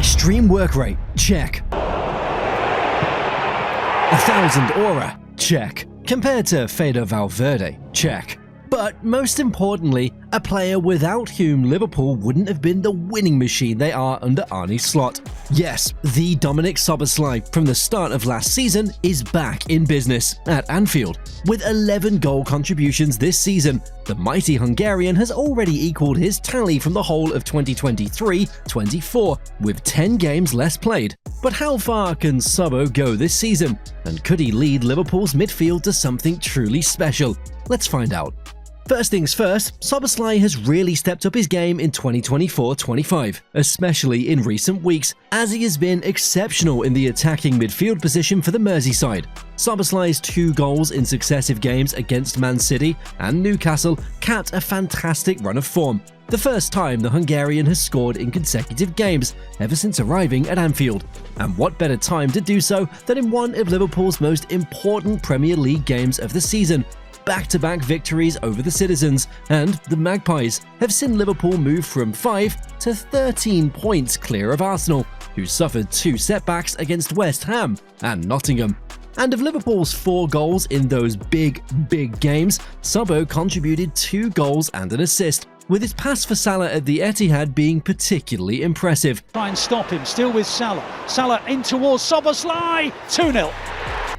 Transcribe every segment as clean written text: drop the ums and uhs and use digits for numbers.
Extreme work rate, check. 1,000 aura, check. Compared to Fede Valverde, check. But most importantly, a player without whom Liverpool wouldn't have been the winning machine they are under Arne Slot. Yes, the Dominik Szoboszlai from the start of last season is back in business at Anfield. With 11 goal contributions this season, the mighty Hungarian has already equaled his tally from the whole of 2023-24, with 10 games less played. But how far can Szobo go this season? And could he lead Liverpool's midfield to something truly special? Let's find out. First things first, Szoboszlai has really stepped up his game in 2024-25, especially in recent weeks, as he has been exceptional in the attacking midfield position for the Merseyside. Szoboszlai's 2 goals in successive games against Man City and Newcastle capped a fantastic run of form, the first time the Hungarian has scored in consecutive games ever since arriving at Anfield. And what better time to do so than in one of Liverpool's most important Premier League games of the season. Back-to-back victories over the Citizens and the Magpies have seen Liverpool move from 5 to 13 points clear of Arsenal, who suffered 2 setbacks against West Ham and Nottingham. And of Liverpool's 4 goals in those big games, Szobo contributed 2 goals and an assist, with his pass for Salah at the Etihad being particularly impressive. Try and stop him, still with Salah. Salah in towards Szoboszlai, 2-0.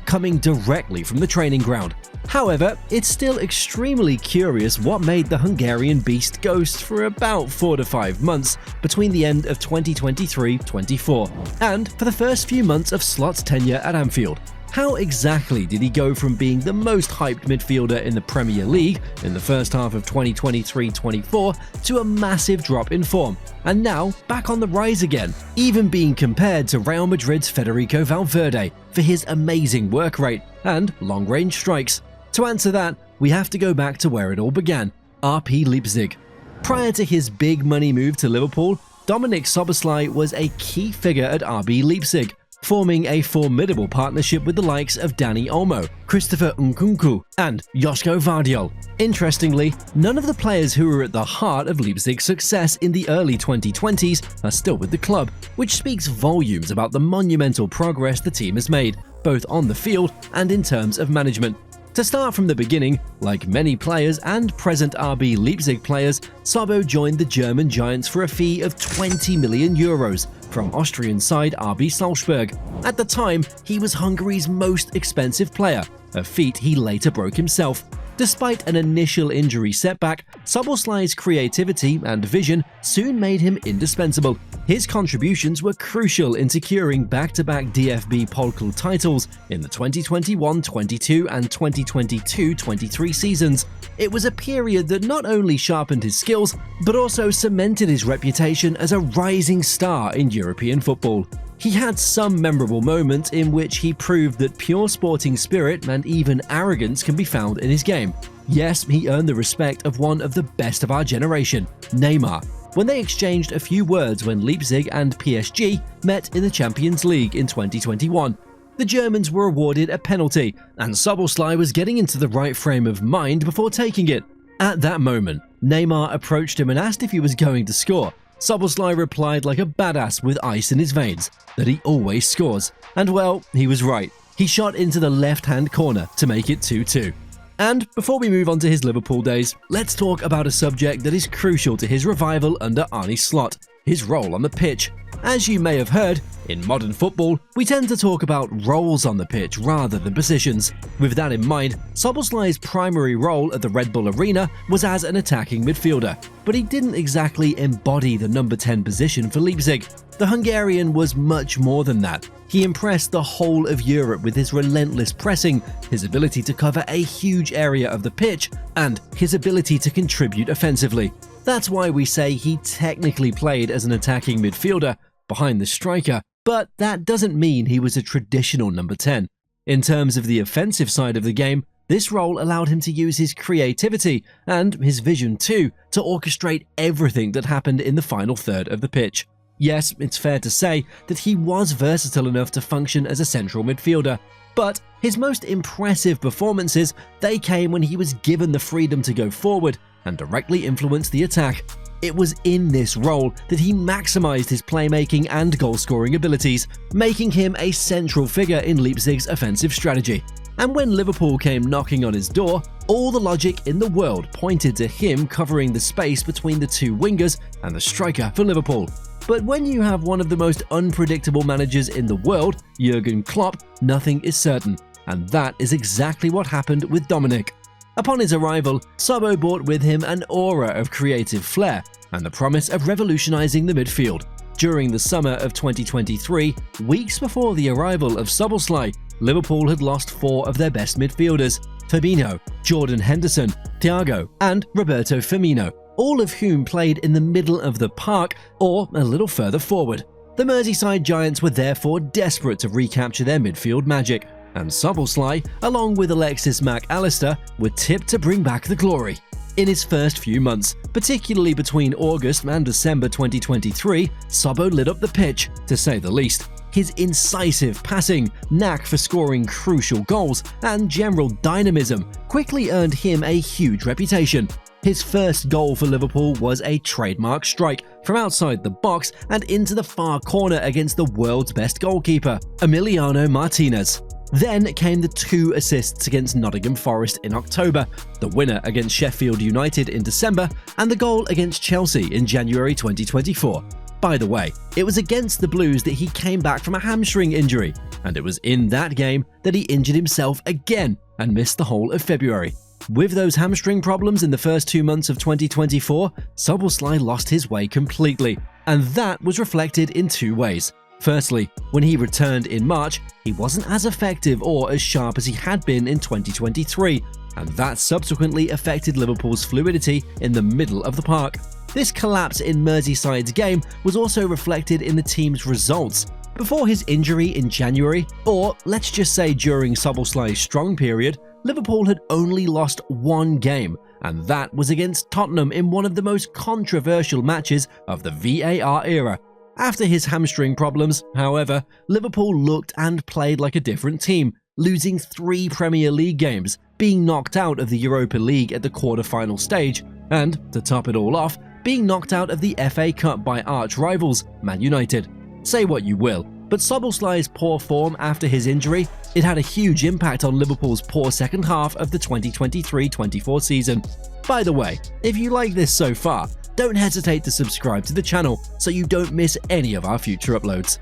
Coming directly from the training ground. However, it's still extremely curious what made the Hungarian beast ghost for about 4 to 5 months between the end of 2023-24 and for the first few months of Slot's tenure at Anfield. How exactly did he go from being the most hyped midfielder in the Premier League in the first half of 2023-24 to a massive drop in form, and now back on the rise again, even being compared to Real Madrid's Federico Valverde for his amazing work rate and long-range strikes? To answer that, we have to go back to where it all began, RB Leipzig. Prior to his big money move to Liverpool, Dominik Szoboszlai was a key figure at RB Leipzig, forming a formidable partnership with the likes of Dani Olmo, Christopher Nkunku, and Joško Vardiol. Interestingly, none of the players who were at the heart of Leipzig's success in the early 2020s are still with the club, which speaks volumes about the monumental progress the team has made, both on the field and in terms of management. To start from the beginning, like many players and present RB Leipzig players, Szobo joined the German Giants for a fee of 20 million euros from Austrian side RB Salzburg. At the time, he was Hungary's most expensive player, a feat he later broke himself. Despite an initial injury setback, Szoboszlai's creativity and vision soon made him indispensable. His contributions were crucial in securing back-to-back DFB Pokal titles in the 2021-22 and 2022-23 seasons. It was a period that not only sharpened his skills, but also cemented his reputation as a rising star in European football. He had some memorable moments in which he proved that pure sporting spirit and even arrogance can be found in his game. Yes, he earned the respect of one of the best of our generation, Neymar, when they exchanged a few words when Leipzig and PSG met in the Champions League in 2021. The Germans were awarded a penalty, and Szoboszlai was getting into the right frame of mind before taking it. At that moment, Neymar approached him and asked if he was going to score. Szoboszlai replied like a badass with ice in his veins that he always scores. And well, he was right. He shot into the left-hand corner to make it 2-2. And before we move on to his Liverpool days, let's talk about a subject that is crucial to his revival under Arne Slot, his role on the pitch. As you may have heard, in modern football, we tend to talk about roles on the pitch rather than positions. With that in mind, Szoboszlai's primary role at the Red Bull Arena was as an attacking midfielder, but he didn't exactly embody the number 10 position for Leipzig. The Hungarian was much more than that. He impressed the whole of Europe with his relentless pressing, his ability to cover a huge area of the pitch, and his ability to contribute offensively. That's why we say he technically played as an attacking midfielder behind the striker, but that doesn't mean he was a traditional number 10. In terms of the offensive side of the game, this role allowed him to use his creativity and his vision too to orchestrate everything that happened in the final third of the pitch. Yes, it's fair to say that he was versatile enough to function as a central midfielder, but his most impressive performances, they came when he was given the freedom to go forward and directly influence the attack. It was in this role that he maximised his playmaking and goal-scoring abilities, making him a central figure in Leipzig's offensive strategy. And when Liverpool came knocking on his door, all the logic in the world pointed to him covering the space between the two wingers and the striker for Liverpool. But when you have one of the most unpredictable managers in the world, Jurgen Klopp, nothing is certain. And that is exactly what happened with Dominik. Upon his arrival, Szobo brought with him an aura of creative flair and the promise of revolutionising the midfield. During the summer of 2023, weeks before the arrival of Szoboszlai, Liverpool had lost 4 of their best midfielders: Fabinho, Jordan Henderson, Thiago, and Roberto Firmino, all of whom played in the middle of the park or a little further forward. The Merseyside Giants were therefore desperate to recapture their midfield magic, and Szoboszlai, along with Alexis Mac Allister, were tipped to bring back the glory. In his first few months, particularly between August and December 2023, Szobo lit up the pitch, to say the least. His incisive passing, knack for scoring crucial goals, and general dynamism quickly earned him a huge reputation. His first goal for Liverpool was a trademark strike from outside the box and into the far corner against the world's best goalkeeper, Emiliano Martinez. Then came the 2 assists against Nottingham Forest in October, the winner against Sheffield United in December, and the goal against Chelsea in January 2024. By the way, it was against the Blues that he came back from a hamstring injury, and it was in that game that he injured himself again and missed the whole of February. With those hamstring problems in the first 2 months of 2024, Szoboszlai lost his way completely, and that was reflected in 2 ways. Firstly, when he returned in March, he wasn't as effective or as sharp as he had been in 2023, and that subsequently affected Liverpool's fluidity in the middle of the park. This collapse in Merseyside's game was also reflected in the team's results. Before his injury in January, or let's just say during Szoboszlai's strong period, Liverpool had only lost 1 game, and that was against Tottenham in one of the most controversial matches of the VAR era. After his hamstring problems, however, Liverpool looked and played like a different team, losing 3 Premier League games, being knocked out of the Europa League at the quarter-final stage, and, to top it all off, being knocked out of the FA Cup by arch-rivals, Man United. Say what you will, but Szoboszlai's poor form after his injury, it had a huge impact on Liverpool's poor second half of the 2023-24 season. By the way, if you like this so far, don't hesitate to subscribe to the channel so you don't miss any of our future uploads.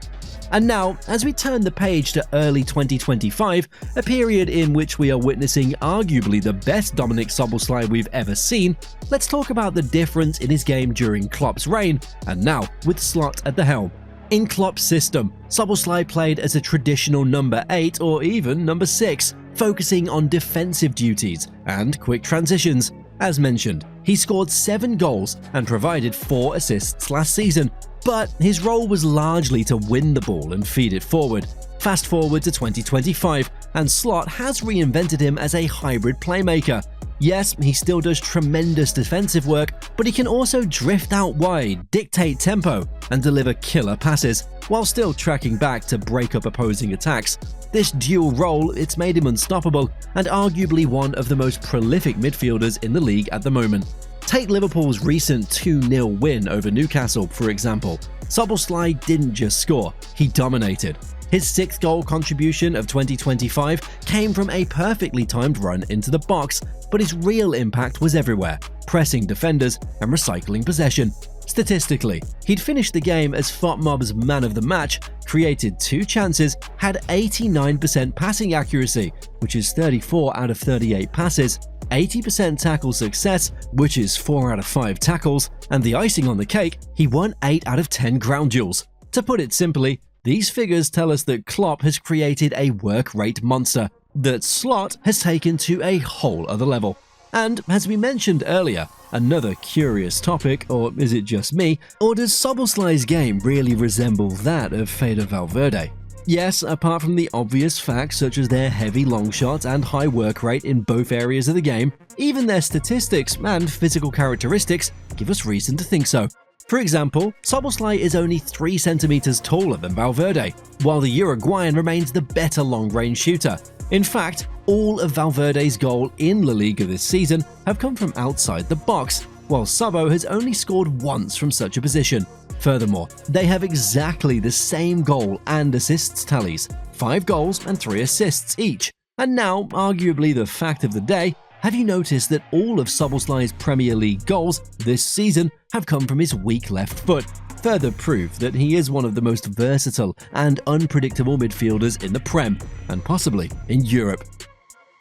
And now, as we turn the page to early 2025, a period in which we are witnessing arguably the best Dominik Szoboszlai we've ever seen, let's talk about the difference in his game during Klopp's reign, and now with Slot at the helm. In Klopp's system, Szoboszlai played as a traditional number 8 or even number 6, focusing on defensive duties and quick transitions. As mentioned, he scored 7 goals and provided 4 assists last season, but his role was largely to win the ball and feed it forward. Fast forward to 2025, and Slot has reinvented him as a hybrid playmaker. Yes, he still does tremendous defensive work, but he can also drift out wide, dictate tempo, and deliver killer passes, while still tracking back to break up opposing attacks. This dual role, it's made him unstoppable, and arguably one of the most prolific midfielders in the league at the moment. Take Liverpool's recent 2-0 win over Newcastle, for example. Szoboszlai didn't just score, he dominated. His 6th goal contribution of 2025 came from a perfectly timed run into the box, but his real impact was everywhere, pressing defenders and recycling possession. Statistically, he'd finished the game as FotMob's man of the match, created 2 chances, had 89% passing accuracy, which is 34 out of 38 passes, 80% tackle success, which is 4 out of 5 tackles, and the icing on the cake, he won 8 out of 10 ground duels. To put it simply, these figures tell us that Klopp has created a work rate monster that Slot has taken to a whole other level. And as we mentioned earlier, another curious topic, or is it just me, or does Szoboszlai's game really resemble that of Fede Valverde? Yes, apart from the obvious facts such as their heavy long shots and high work rate in both areas of the game, even their statistics and physical characteristics give us reason to think so. For example, Szoboszlai is only 3 centimeters taller than Valverde, while the Uruguayan remains the better long-range shooter. In fact, all of Valverde's goals in La Liga this season have come from outside the box. while Szobo has only scored once from such a position. Furthermore, they have exactly the same goal and assists tallies, 5 goals and 3 assists each. And now, arguably the fact of the day, have you noticed that all of Szoboszlai's Premier League goals this season have come from his weak left foot? Further proof that he is one of the most versatile and unpredictable midfielders in the Prem, and possibly in Europe.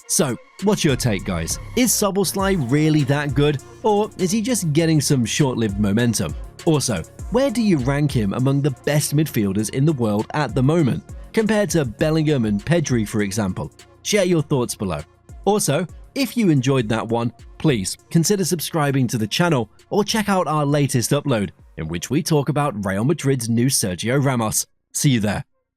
So, what's your take, guys? Is Szoboszlai really that good, or is he just getting some short-lived momentum? Also, where do you rank him among the best midfielders in the world at the moment, compared to Bellingham and Pedri, for example? Share your thoughts below. Also, if you enjoyed that one, please consider subscribing to the channel or check out our latest upload, in which we talk about Real Madrid's new Sergio Ramos. See you there.